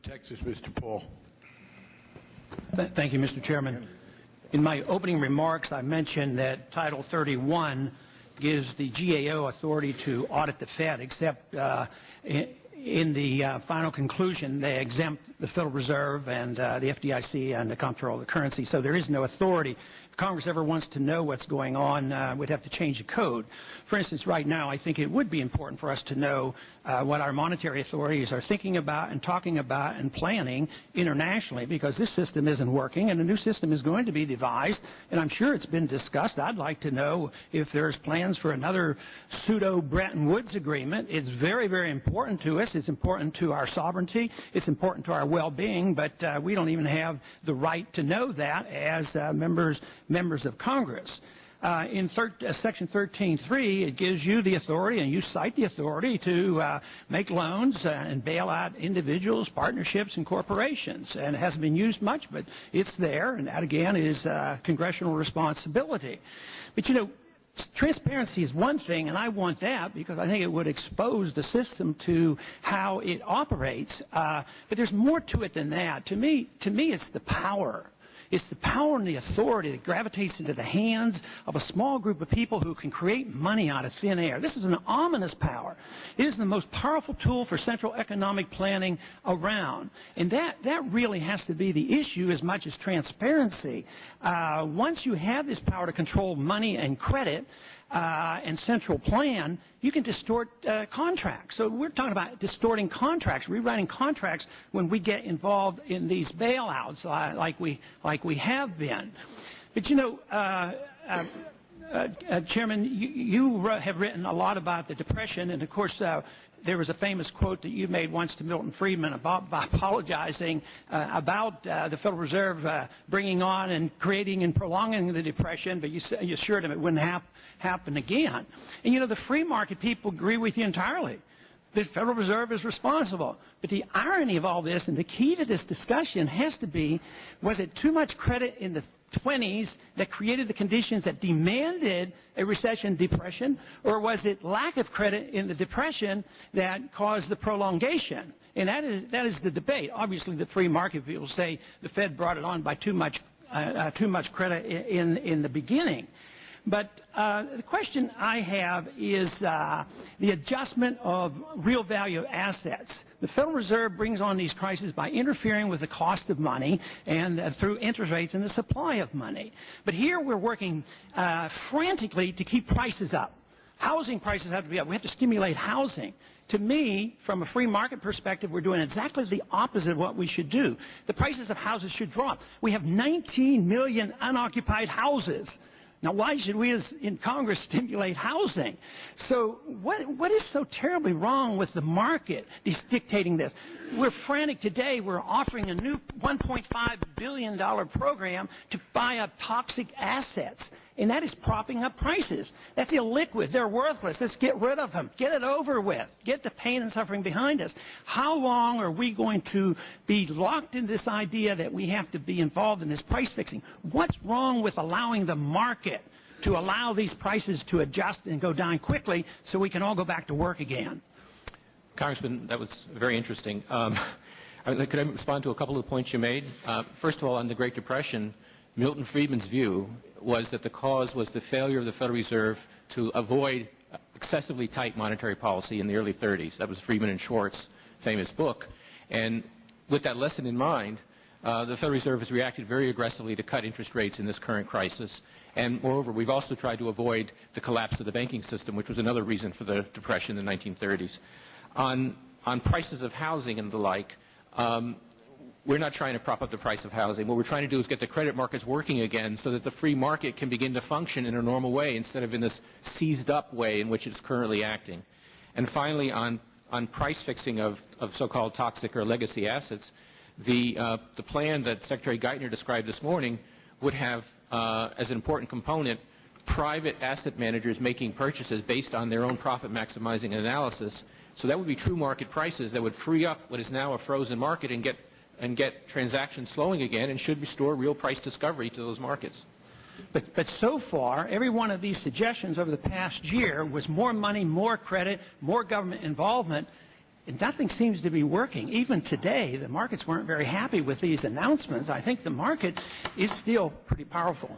Texas, Mr. Paul. Thank you, Mr. Chairman. In my opening remarks, I mentioned that Title 31 gives the GAO authority to audit the Fed, except in the final conclusion, they exempt the Federal Reserve and the FDIC and the Comptroller of the Currency, so there is no authority. If Congress ever wants to know what's going on, we'd have to change the code. For instance, right now, I think it would be important for us to know what our monetary authorities are thinking about and talking about and planning internationally, because this system isn't working and a new system is going to be devised, and I'm sure it's been discussed. I'd like to know if there's plans for another pseudo-Bretton Woods agreement. It's very, very important to us. It's important to our sovereignty. It's important to our well-being, but we don't even have the right to know that as members of Congress. In Section 13.3, it gives you the authority, and you cite the authority to make loans and bail out individuals, partnerships, and corporations. And it hasn't been used much, but it's there, and that, again, is congressional responsibility. But, you know, transparency is one thing, and I want that because I think it would expose the system to how it operates. But there's more to it than that. To me, it's the power. It's the power and the authority that gravitates into the hands of a small group of people who can create money out of thin air. This is an ominous power. It is the most powerful tool for central economic planning around. And that really has to be the issue as much as transparency. Once you have this power to control money and credit, and central plan, you can distort contracts. So we're talking about distorting contracts, rewriting contracts when we get involved in these bailouts like we have been. But you know, Chairman, you have written a lot about the Depression, and of course there was a famous quote that you made once to Milton Friedman about apologizing about the Federal Reserve bringing on and creating and prolonging the Depression, but you assured him it wouldn't happen again. And you know, the free market people agree with you entirely. The Federal Reserve is responsible. But the irony of all this, and the key to this discussion has to be, was it too much credit in the 20s that created the conditions that demanded a recession, depression, or was it lack of credit in the Depression that caused the prolongation? And that is the debate. Obviously, the free market people say the Fed brought it on by too much credit in the beginning. But the question I have is the adjustment of real value assets. The Federal Reserve brings on these crises by interfering with the cost of money and through interest rates and the supply of money. But here we're working frantically to keep prices up. Housing prices have to be up. We have to stimulate housing. To me, from a free market perspective, we're doing exactly the opposite of what we should do. The prices of houses should drop. We have 19 million unoccupied houses. Now, why should we as in Congress stimulate housing? So what is so terribly wrong with the market dictating this? We're frantic today. We're offering a new $1.5 billion program to buy up toxic assets, and that is propping up prices. That's illiquid. They're worthless. Let's get rid of them. Get it over with. Get the pain and suffering behind us. How long are we going to be locked in this idea that we have to be involved in this price fixing? What's wrong with allowing the market to allow these prices to adjust and go down quickly so we can all go back to work again? Congressman, that was very interesting. Could I respond to a couple of the points you made? First of all, on the Great Depression, Milton Friedman's view was that the cause was the failure of the Federal Reserve to avoid excessively tight monetary policy in the early 30s. That was Friedman and Schwartz's famous book. And with that lesson in mind, the Federal Reserve has reacted very aggressively to cut interest rates in this current crisis. And moreover, we've also tried to avoid the collapse of the banking system, which was another reason for the Depression in the 1930s. On prices of housing and the like, we're not trying to prop up the price of housing. What we're trying to do is get the credit markets working again so that the free market can begin to function in a normal way instead of in this seized up way in which it's currently acting. And finally, on price fixing of so-called toxic or legacy assets, the plan that Secretary Geithner described this morning would have as an important component private asset managers making purchases based on their own profit maximizing analysis. So that would be true market prices that would free up what is now a frozen market and get transactions flowing again and should restore real price discovery to those markets. But so far, every one of these suggestions over the past year was more money, more credit, more government involvement. And nothing seems to be working. Even today, the markets weren't very happy with these announcements. I think the market is still pretty powerful.